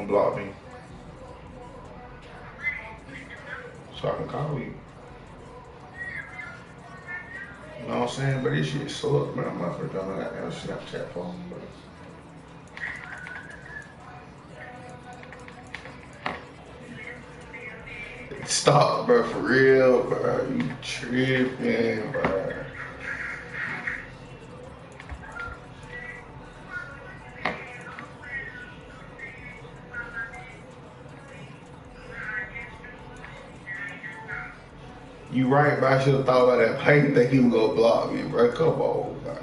unblock me. So I can call you. You know what I'm saying? But this shit sucks, man. I'm not gonna on that damn Snapchat phone, bro. Stop, bro, for real, bro. You tripping, bro. You right, but I should have thought about that. I didn't think he was gonna block me, bro. Come on, bro.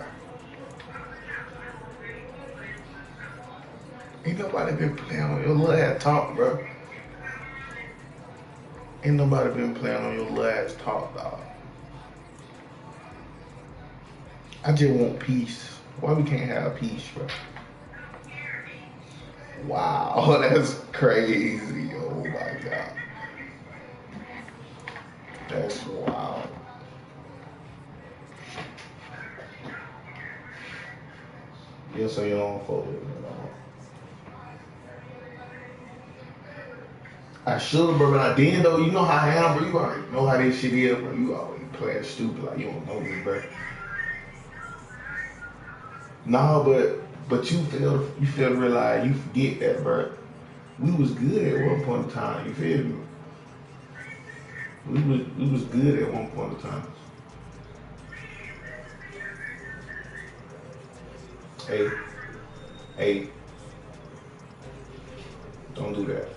Ain't nobody been playing on your little ass talk, bro. Ain't nobody been playing on your little ass talk, dog. I just want peace. Why we can't have peace, bro? Wow, that's crazy. Oh my God. That's wild. Yeah, so you don't fuck with me at all. I should, bro, but I didn't though. You know how I am, bro. You already know how this shit is, bro. You always playing stupid like you don't know me, bro. Nah, but you fail to realize, you forget that, bro. We was good at one point in time. You feel me? We was good at one point in time. Hey, don't do that.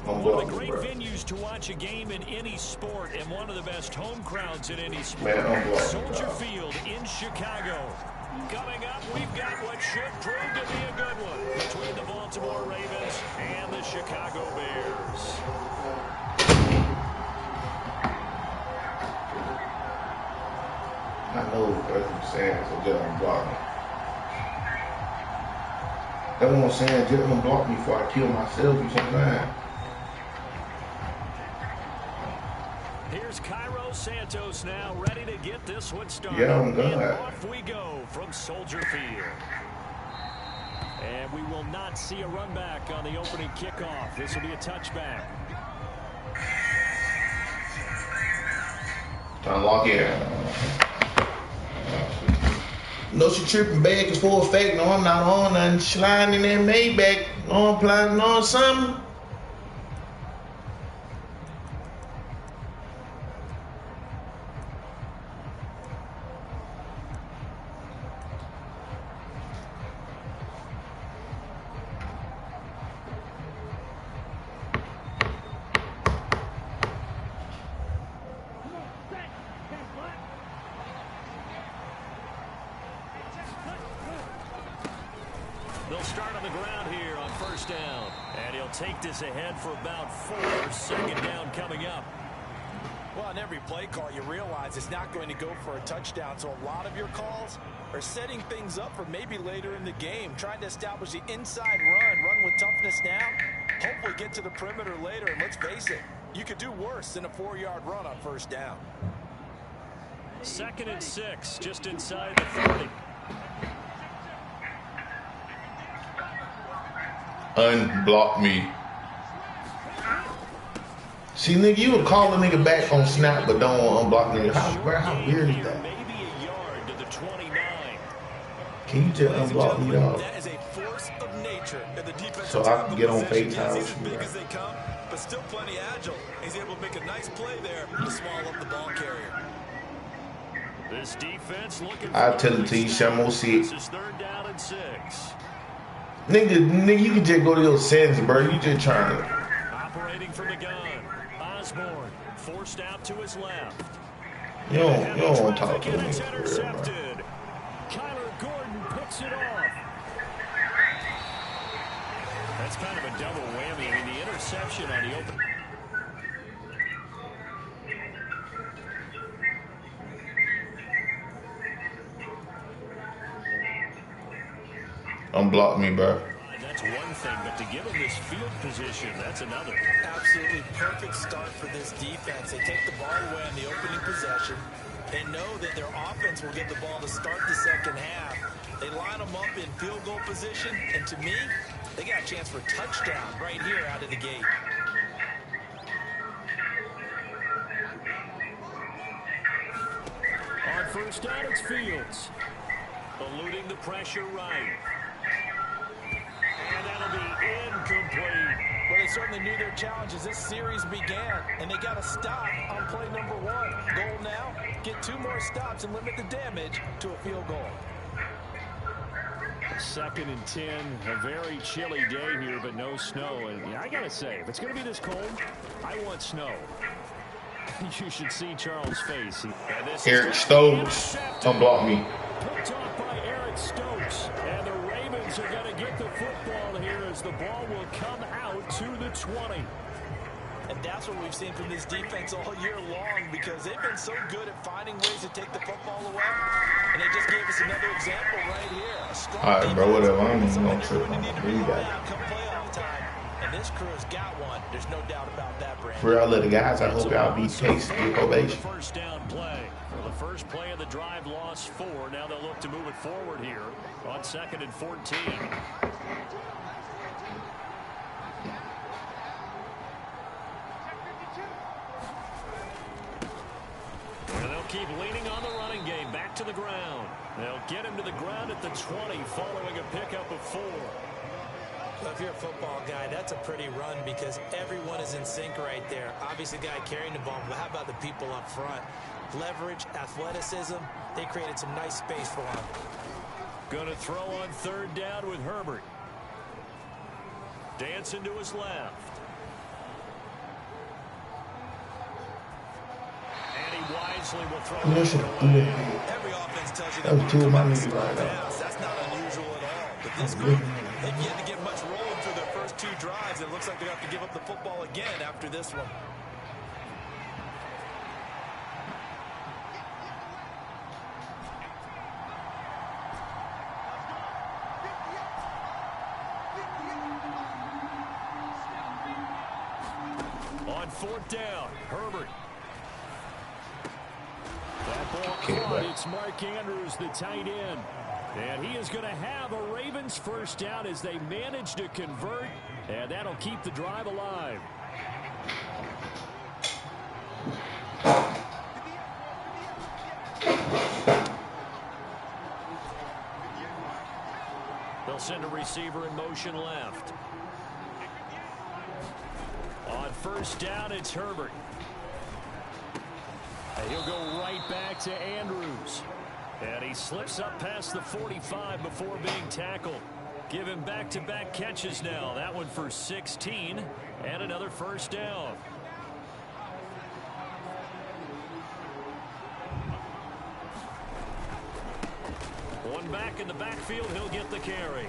One of the great venues to watch a game in any sport and one of the best home crowds in any sport. Man, Soldier Field in Chicago. Coming up, we've got what should prove to be a good one between the Baltimore Ravens and the Chicago Bears. I know what I'm saying, so just unblock me. That's what I'm saying, just unblock me before I kill myself, you sometimes. Here's Cairo Santos now, ready to get this one started. Yeah, I'm good. And off we go from Soldier Field. And we will not see a run back on the opening kickoff. This will be a touchback. Unlock it. No, she tripping bag is full fake. No, I'm not on nothing. Sliding in that Maybach. No, I'm planning on something. They'll start on the ground here on first down. And he'll take this ahead for about 4. Second down coming up. Well, on every play call, you realize it's not going to go for a touchdown. So a lot of your calls are setting things up for maybe later in the game, trying to establish the inside run with toughness now, hopefully get to the perimeter later. And let's face it, you could do worse than a 4-yard run on first down. 2nd and 6, just inside the 30. Unblock me. See, nigga, you would call a nigga back on snap, but don't unblock nigga. How weird is that? Maybe a yard to the 29. Can you just unblock me, dog? That is a force of nature. And the defensive So I can get on FaceTime as with you, big man. as they come, but still plenty agile. He's able to make a nice play there to swallow up the ball carrier. This defense looking. I'll tell it to you, Shamo C. This is 3rd down and 6. Nigga, you can just go to your settings, bro. You just trying to. Operating from the gun. Osborne forced out to his left. You don't want to talk to me. It's intercepted. Kyler Gordon picks it off. That's kind of a double whammy. I mean, the interception on the open. Unblock me, bro. That's one thing, but to give him this field position, that's another. Absolutely perfect start for this defense. They take the ball away on the opening possession. They know that their offense will get the ball to start the second half. They line them up in field goal position, and to me, they got a chance for a touchdown right here out of the gate. On first down, it's Fields. Eluding the pressure right. And that'll be incomplete. Well, they certainly knew their challenge as this series began, and they got to stop on play number 1. Goal now, get 2 more stops and limit the damage to a field goal. 2nd and 10, a very chilly day here, but no snow. And I got to say, if it's going to be this cold, I want snow. You should see Charles' face. Eric Stokes, unblock me. Picked off by Eric Stokes. And the Ravens are going to get the football here as the ball will come out to the 20. And that's what we've seen from this defense all year long, because they've been so good at finding ways to take the football away. And they just gave us another example right here. A strong All right, bro, whatever. I'm defense, gonna something trip you're on going to that. need to You rely got on come playoff time. And this crew's got one. There's no doubt about that, Brandon. For all of the guys, I hope y'all beat Case with probation. First down play. For the first play of the drive, lost 4. Now they'll look to move it forward here on 2nd and 14. And they'll keep leaning on the running game. Back to the ground. They'll get him to the ground at the 20 following a pickup of 4. Well, if you're a football guy, that's a pretty run because everyone is in sync right there. Obviously, the guy carrying the ball, but how about the people up front? Leverage, athleticism, they created some nice space for him. Going to throw on 3rd down with Herbert. Dancing to his left. And he wisely will throw it. Every offense tells you that was 2 of my niggas right now. That's not unusual at all. But this group, they've yet to get much rolling through their first 2 drives. It looks like they're going to have to give up the football again after this one. On 4th down, Herbert. That ball caught. It's Mark Andrews, the tight end. And he is going to have a Ravens first down as they manage to convert. And that'll keep the drive alive. They'll send a receiver in motion left. On first down, it's Herbert. And he'll go right back to Andrews. And he slips up past the 45 before being tackled. Give him back-to-back catches now. That one for 16 and another first down. One back in the backfield. He'll get the carry.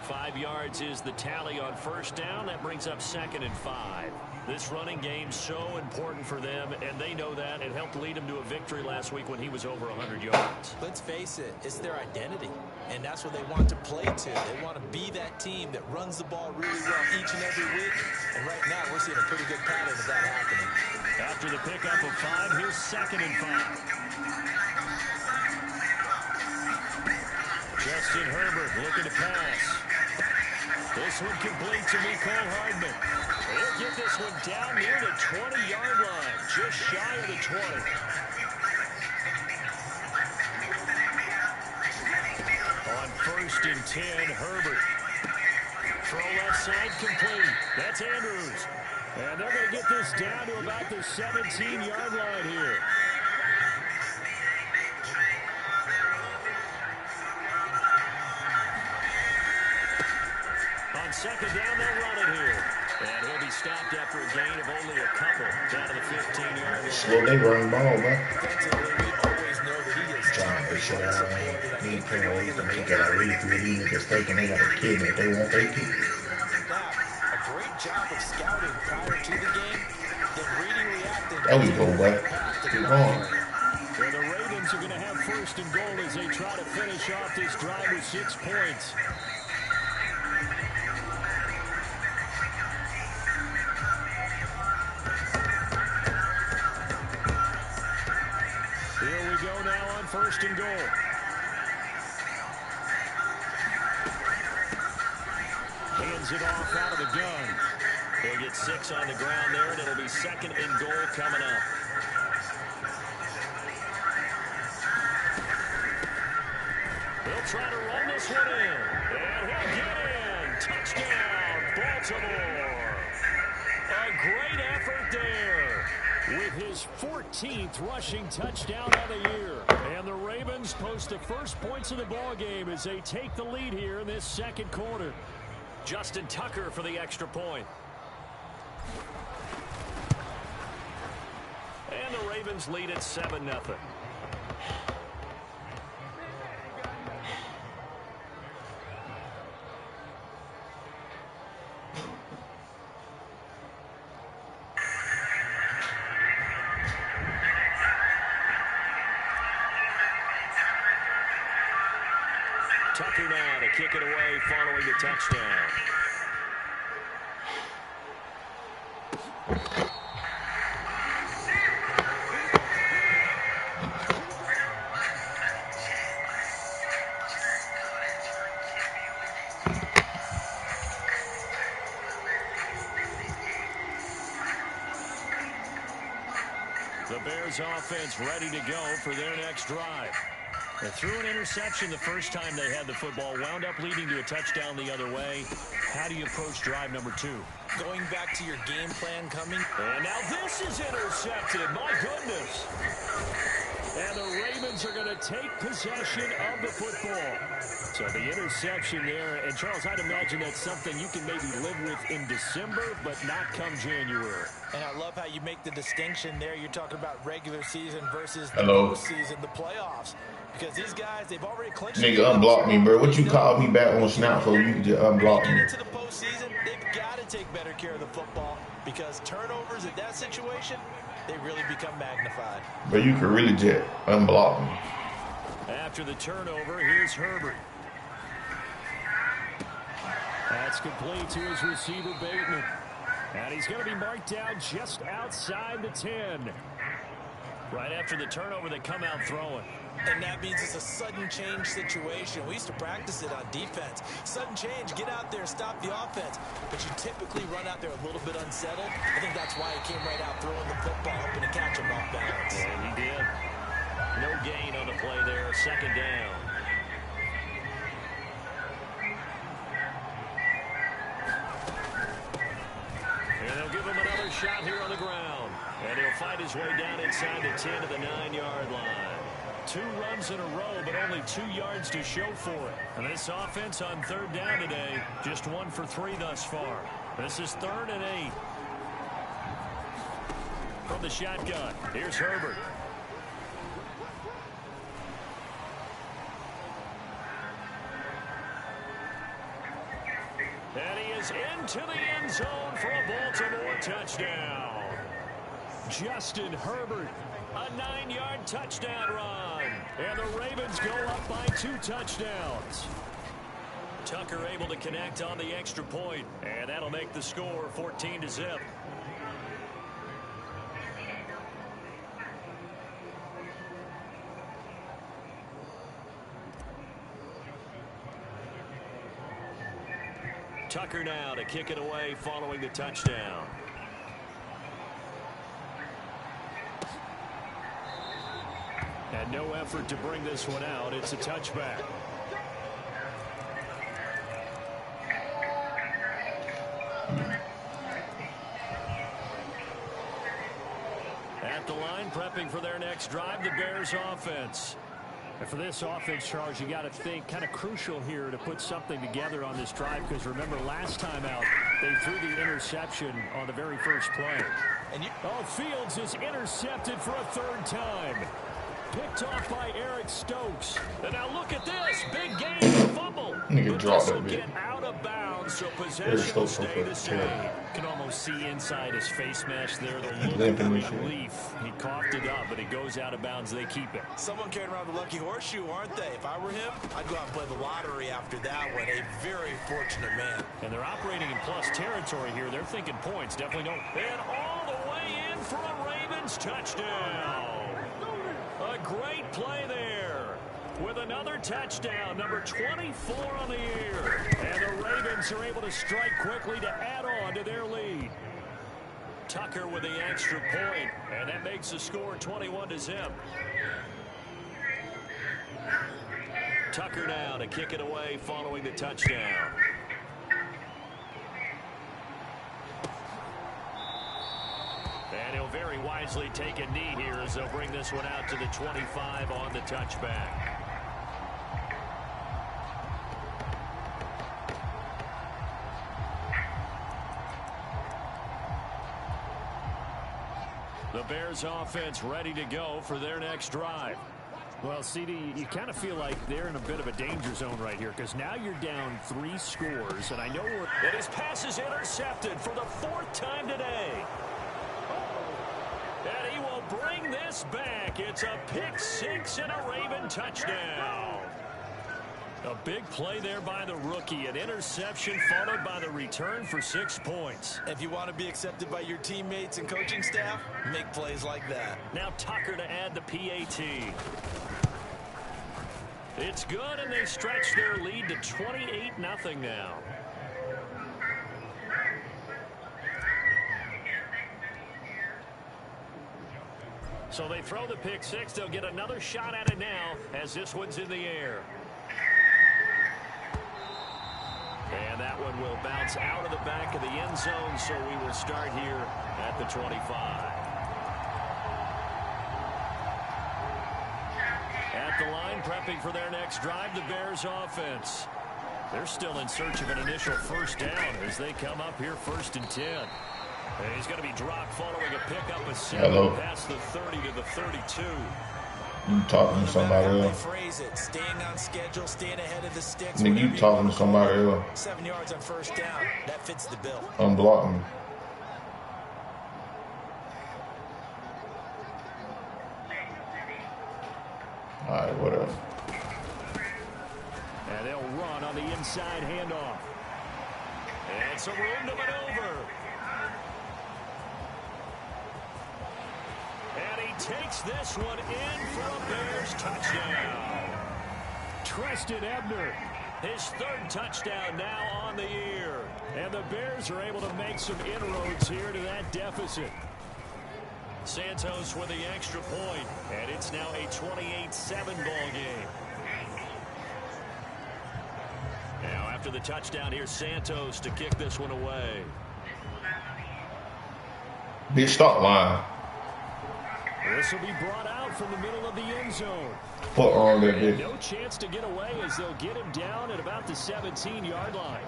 5 yards is the tally on first down. That brings up 2nd and 5. This running game's so important for them, and they know that. It helped lead them to a victory last week when he was over 100 yards. Let's face it, it's their identity, and that's what they want to play to. They want to be that team that runs the ball really well each and every week, and right now we're seeing a pretty good pattern of that happening. After the pickup of 5, here's 2nd and 5. Justin Herbert looking to pass. This one complete to Mecole Hardman. He'll get this one down near the 20-yard line, just shy of the 20. On 1st and 10, Herbert. Throw left side complete. That's Andrews. And they're going to get this down to about the 17-yard line here. On 2nd down, they'll run it here. And he'll be stopped after a gain of only a couple down to the 15-yard line. Slow they run ball, man. Defensively, we always know that he is Trying to shut out, man. He ain't playing ways to make it. I really feel these niggas thinking they got a kid and if they want their kid. now a great job of scouting prior to the game, then reading, reacting. There we go, boy. Keep going. Well, the Ravens are going to have 1st and goal as they try to finish off this drive with 6 points. Here we go now on 1st and goal. hands it off out of the gun. He'll get 6 on the ground there, and it'll be 2nd and goal coming up. He'll try to run this one in, and he'll get in. Touchdown, Baltimore. A great effort there with his 14th rushing touchdown of the year. And the Ravens post the first points of the ball game as they take the lead here in this 2nd quarter. Justin Tucker for the extra point. And the Ravens lead at 7-0. Tucker now to kick it away following the touchdown. The Bears offense ready to go for their next drive. They threw an interception the first time they had the football, wound up leading to a touchdown the other way. How do you approach drive number 2? Going back to your game plan coming. And now this is intercepted. My goodness. And the Ravens are going to take possession of the football. So the interception there. And, Charles, I'd imagine that's something you can maybe live with in December, but not come January. And I love how you make the distinction there. You're talking about regular season versus the postseason, the playoffs. Because these guys, they've already clinched. Nigga, unblock me, bro. What you call me back on Snap so you can just unblock me? Into the postseason, they've got to take better care of the football because turnovers in that situation, they really become magnified. But you can really just unblock me. After the turnover, here's Herbert. That's complete to his receiver, Bateman. And he's going to be marked down just outside the 10. Right after the turnover, they come out throwing. And that means it's a sudden change situation. We used to practice it on defense. Sudden change, get out there, stop the offense. But you typically run out there a little bit unsettled. I think that's why he came right out throwing the football, hoping to catch him off balance. And he did. No gain on the play there, 2nd down. And they'll give him another shot here on the ground. And he'll fight his way down inside the 10 to the 9-yard line. 2 runs in a row, but only 2 yards to show for it. And this offense on 3rd down today, just 1 for 3 thus far. This is 3rd and 8. From the shotgun, here's Herbert. And he is into the end zone for a Baltimore touchdown. Justin Herbert, a 9-yard touchdown run. And the Ravens go up by 2 touchdowns. Tucker able to connect on the extra point. And that'll make the score 14-0. Tucker now to kick it away following the touchdown. And no effort to bring this one out. It's a touchback. At the line, prepping for their next drive, the Bears offense. And for this offense, Charles, you got to think kind of crucial here to put something together on this drive, because remember last time out they threw the interception on the very first play. And Fields is intercepted for a 3rd time. Picked off by Eric Stokes. And now look at this. Big gain and fumble. Nigga dropped that get bit. out of bounds, so possession will stay the same. You can almost see inside his face mask there the look of relief. He coughed it up, but it goes out of bounds. They keep it. Someone carrying around the lucky horseshoe, aren't they? If I were him, I'd go out and play the lottery after that one. A very fortunate man. And they're operating in plus territory here. They're thinking points. Definitely don't. And all the way in for a Ravens touchdown. A great play there. with another touchdown, number 24 on the year. And the Ravens are able to strike quickly to add on to their lead. Tucker with the extra point, and that makes the score 21-0. Tucker now to kick it away following the touchdown. And he'll very wisely take a knee here as they'll bring this one out to the 25 on the touchback. The Bears offense ready to go for their next drive. Well, CD, you kind of feel like they're in a bit of a danger zone right here because now you're down 3 scores, and I know that his pass is intercepted for the 4th time today. And he will bring this back. It's a pick 6 and a Raven touchdown. A big play there by the rookie. An interception followed by the return for 6 points. If you want to be accepted by your teammates and coaching staff, make plays like that. Now Tucker to add the PAT. It's good, and they stretch their lead to 28-0 now. So they throw the pick 6. They'll get another shot at it now as this one's in the air. And that one will bounce out of the back of the end zone, so we will start here at the 25. At the line, prepping for their next drive, the Bears offense. They're still in search of an initial first down as they come up here 1st and 10. And he's going to be dropped following a pickup of 7 past the 30 to the 32. You talking to somebody else? Phrase it. Staying on schedule, staying ahead of the sticks. Nigga, you talking to somebody else? 7 yards on first down. That fits the bill. Unblock me. All right, whatever. And they'll run on the inside handoff. And some room to maneuver. And he takes this one in for a Bears touchdown. Tristan Ebner, his 3rd touchdown now on the year. And the Bears are able to make some inroads here to that deficit. Santos with the extra point, and it's now a 28-7 ball game. Now after the touchdown, here's Santos to kick this one away. Big stop line. This will be brought out from the middle of the end zone. Put on that bitch. No chance to get away as they'll get him down at about the 17-yard line.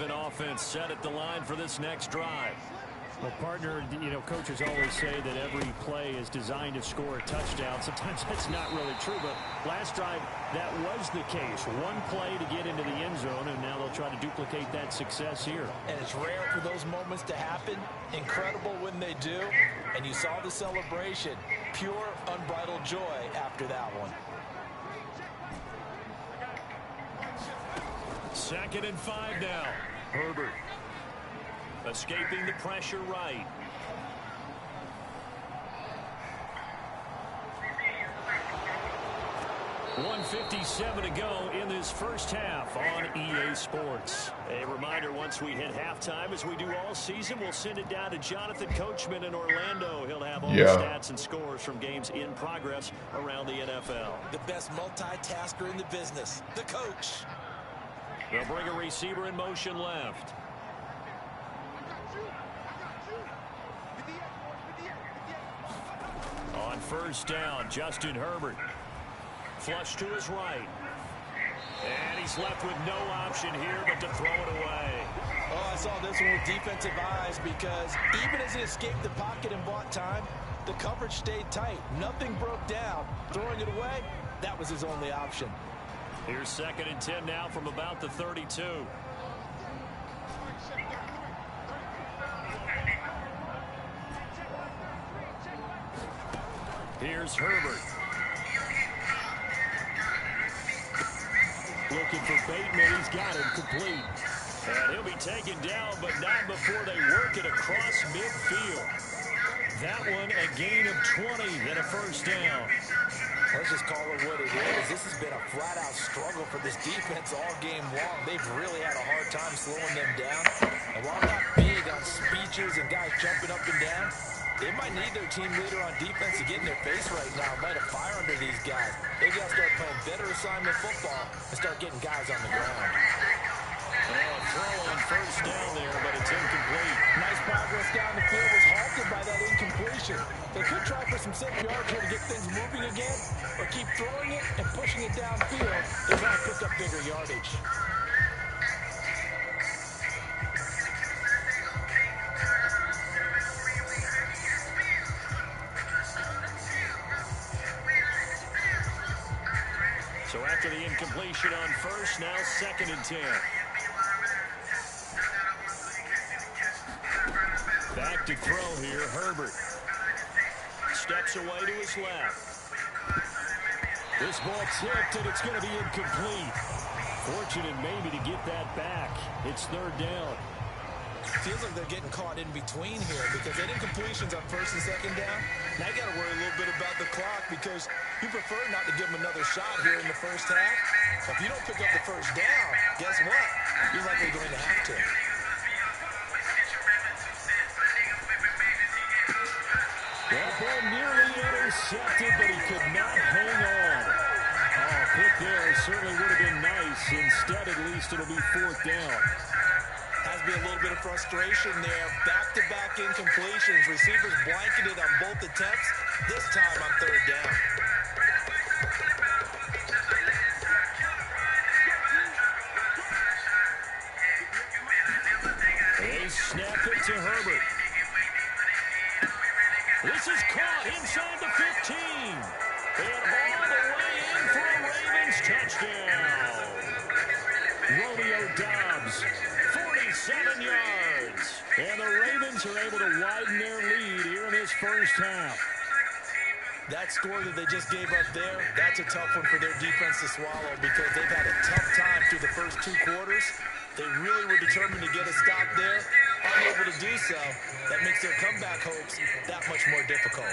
Offense set at the line for this next drive. Well, partner, you know, coaches always say that every play is designed to score a touchdown. Sometimes that's not really true, but last drive, that was the case. One play to get into the end zone, and now they'll try to duplicate that success here. And it's rare for those moments to happen. Incredible when they do. And you saw the celebration. Pure, unbridled joy after that one. 2nd and 5 now. Herbert escaping the pressure right. .157 to go in this first half on EA Sports. A reminder, once we hit halftime, as we do all season, we'll send it down to Jonathan Coachman in Orlando. He'll have all the stats and scores from games in progress around the NFL. The best multitasker in the business, the coach. They'll bring a receiver in motion left. On first down, Justin Herbert. Flush to his right. And he's left with no option here but to throw it away. Oh, I saw this one with defensive eyes because even as he escaped the pocket and bought time, the coverage stayed tight. Nothing broke down. Throwing it away, that was his only option. Here's 2nd and 10 now from about the 32. Here's Herbert. Looking for Bateman. He's got him complete. And he'll be taken down, but not before they work it across midfield. That one a gain of 20, then a first down. Let's just call it what it is. This has been a flat-out struggle for this defense all game long. They've really had a hard time slowing them down. And while I'm not big on speeches and guys jumping up and down, they might need their team leader on defense to get in their face right now and light a fire under these guys. They got to start playing better assignment football and start getting guys on the ground. Oh, throw on first down there, but it's incomplete. Nice progress down the field was halted by that incompletion. They could try for some 7 yards here to get things moving again, or keep throwing it and pushing it downfield to try to pick up bigger yardage. So after the incompletion on first, now 2nd and 10. Back to throw here, Herbert. Steps away to his left. This ball tipped, and it's going to be incomplete. Fortunate maybe to get that back. It's 3rd down. Feels like they're getting caught in between here because that incompletion's on 1st and 2nd down. Now you got to worry a little bit about the clock because you prefer not to give them another shot here in the first half. But if you don't pick up the first down, guess what? You're likely going to have to. That ball nearly intercepted, but he could not hang on. Oh, pick there certainly would have been nice. Instead, at least it'll be 4th down. Has been a little bit of frustration there. Back-to-back incompletions. Receivers blanketed on both attempts. This time on 3rd down. They snap it to Herbert. This is caught inside the 15. And all the way in for a Ravens touchdown. Romeo Doubs, 47 yards. And the Ravens are able to widen their lead here in this first half. That score that they just gave up there, that's a tough one for their defense to swallow because they've had a tough time through the first 2 quarters. They really were determined to get a stop there. Unable to do so, that makes their comeback hopes that much more difficult.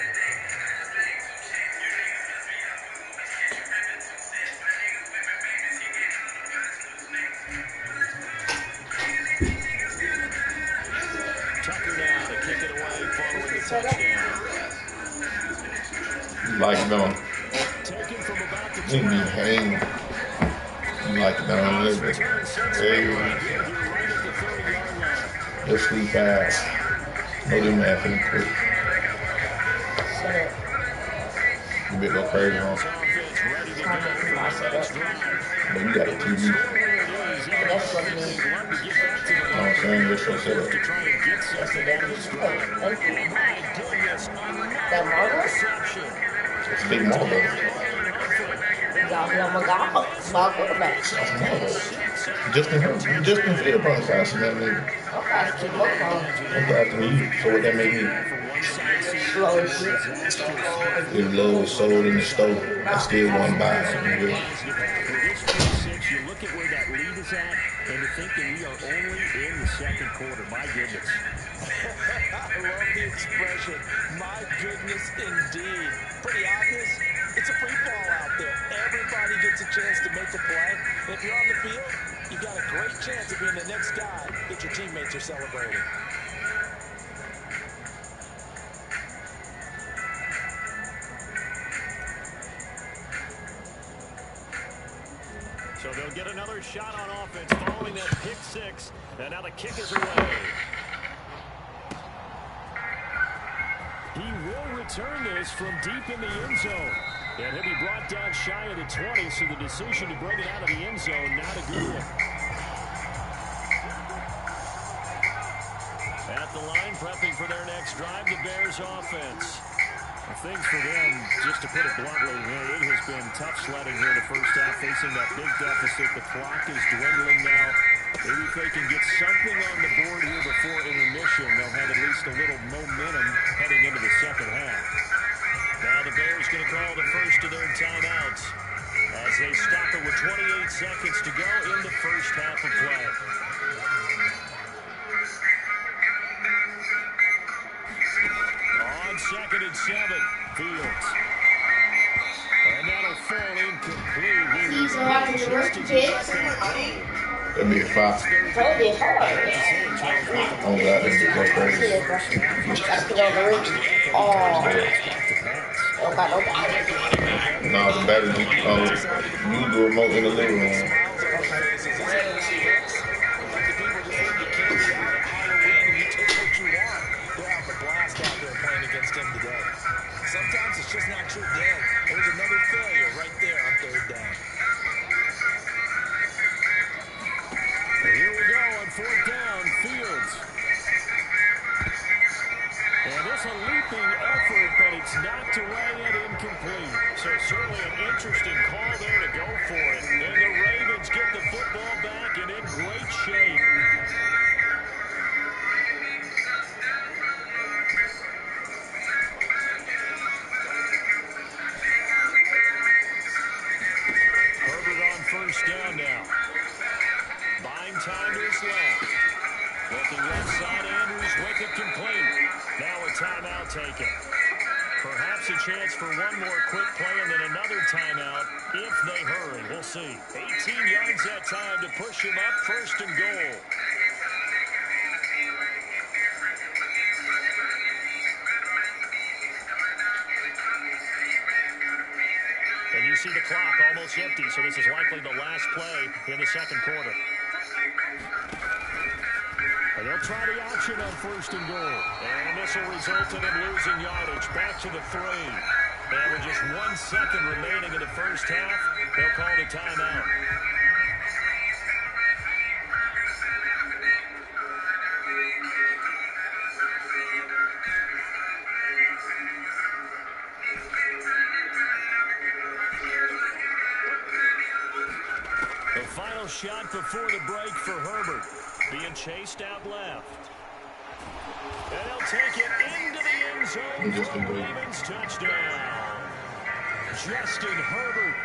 Tucker now to kick it away following the touchdown. You like them. Taken from about the You be hanging. You like them a little bit. Hey, just sleep ass. No, do math in the quick. You better go crazy on. But you got a TV. That's what I mean. You know what I'm saying? Just so set up. That marble? It's a big marble. Y'all my golf. Small quarterback. That's a marble. Justin Field probably faster than that nigga. Okay, keep both on. I'm faster than you. So what that make me? Slow as shit. If love was sold in the store, I still wouldn't buy it. Nigga. You look at where that lead is at, and to think that we are only in the 2nd quarter. My goodness. I love the expression. My goodness, indeed. Pretty obvious. It's a free fall out there. Everybody gets a chance to make a play. And if you're on the field, you've got a great chance of being the next guy that your teammates are celebrating. So they'll get another shot on offense following that pick 6. And now the kick is away. He will return this from deep in the end zone. And he'll be brought down shy of the 20, so the decision to bring it out of the end zone, not a good one. At the line, prepping for their next drive, the Bears offense. Well, things for them, just to put it bluntly, it has been tough sledding here in the first half, facing that big deficit. The clock is dwindling now. Maybe if they can get something on the board here before intermission, they'll have at least a little momentum heading into the second half. Now the Bears going to call the first of their timeouts as they stop it with 28 seconds to go in the first half of play. On 2nd and 7, Fields. And that'll fall incomplete. He's having the worst pitch. That'd be a 5. That'd be hard. Oh, God, this is so crazy. Gotta get on the rim. Oh. Don't got no battery. No, the battery, use the remote in the living room. Sometimes it's just not your day. There's another failure right there on 3rd down. And here we go on 4th down, Fields. And it's a leaping effort, but it's knocked away and incomplete. So certainly an interesting call there to go for it. And the Ravens get the football back and in great shape. First down now. Buying time to his left. Looking left side, Andrews with it complete. Now a timeout taken. Perhaps a chance for one more quick play and then another timeout if they hurry. We'll see. 18 yards that time to push him up 1st and goal. And you see the clock almost empty, so this is likely the last play in the second quarter. And they'll try the option on 1st and goal. And this will result in him losing yardage back to the 3. And with just 1 second remaining in the first half, they'll call the timeout. Final shot before the break for Herbert. Being chased out left. And he'll take it into the end zone for the Ravens touchdown. Justin Herbert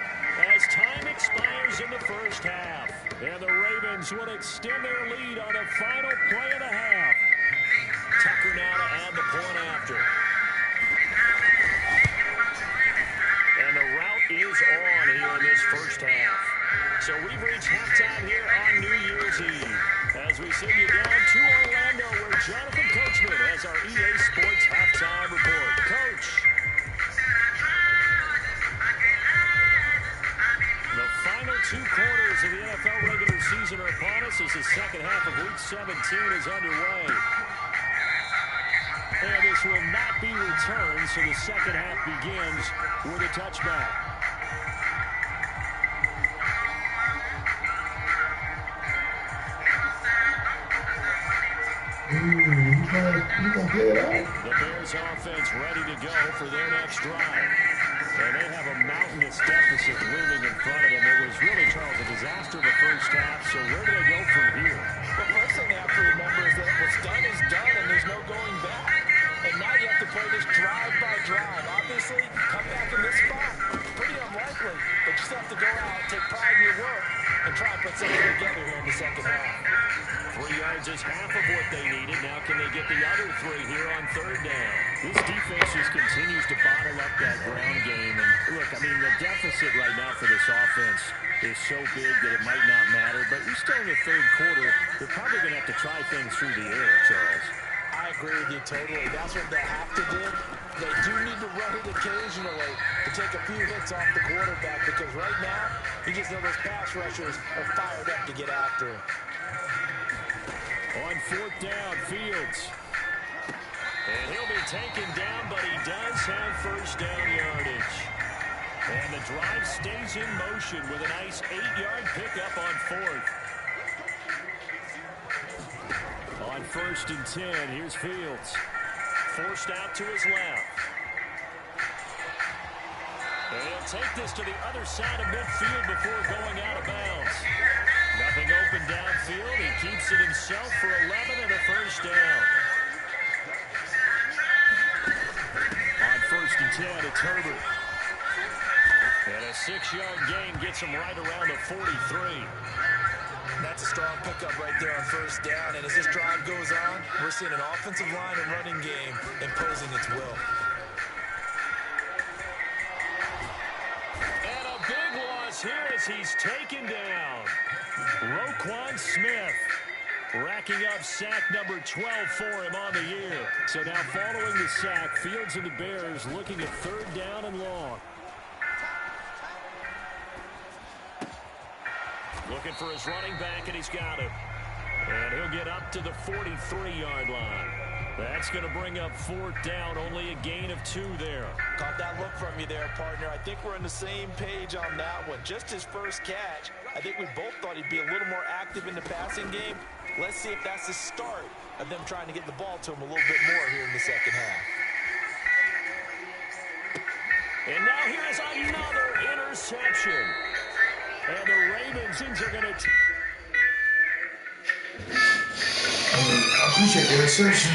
as time expires in the first half. And the Ravens will extend their lead on a final play and a half. Tucker now to add the point after. And the route is on here in this first half. So we've reached halftime here on New Year's Eve. As we send you down to Orlando, where Jonathan Coachman has our EA Sports halftime report. Coach. The final 2 quarters of the NFL regular season are upon us as the second half of Week 17 is underway. And this will not be returned, so the second half begins with a touchback. You gonna get it out? The Bears offense ready to go for their next drive. And they have a mountainous deficit looming in front of them. It was really, Charles, a disaster the first half. So where do they go from here? The first thing they have to remember is that what's done is done and there's no going back. And now you have to play this drive by drive. Obviously, come back in this spot, pretty unlikely. But you still have to go out, take pride in your work, and try and put something together here in the second half. 3 yards is half of what they needed. Now can they get the other 3 here on 3rd down? This defense just continues to bottle up that ground game. And look, I mean, the deficit right now for this offense is so big that it might not matter. But you're still in the 3rd quarter. They're probably going to have to try things through the air, Charles. I agree with you totally. That's what they have to do. They do need to run it occasionally to take a few hits off the quarterback, because right now, you just know those pass rushers are fired up to get after him. On 4th down, Fields. And he'll be taken down, but he does have 1st down yardage. And the drive stays in motion with a nice 8-yard pickup on 4th. On 1st and 10, here's Fields. Forced out to his left. He'll take this to the other side of midfield before going out of bounds. Nothing open downfield. He keeps it himself for 11 and a first down. On 1st and 10, it's Herbert. And a 6-yard gain gets him right around the 43. That's a strong pickup right there on 1st down. And as this drive goes on, we're seeing an offensive line and running game imposing its will. And a big loss here as he's taken down. Roquan Smith racking up sack number 12 for him on the year. So now following the sack, Fields and the Bears looking at 3rd down and long. Looking for his running back, and he's got him. And he'll get up to the 43-yard line. That's going to bring up 4th down, only a gain of 2 there. Caught that look from you there, partner. I think we're on the same page on that one. Just his first catch. I think we both thought he'd be a little more active in the passing game. Let's see if that's the start of them trying to get the ball to him a little bit more here in the second half. And now here's another interception. And the Ravens are going to... I appreciate the interception.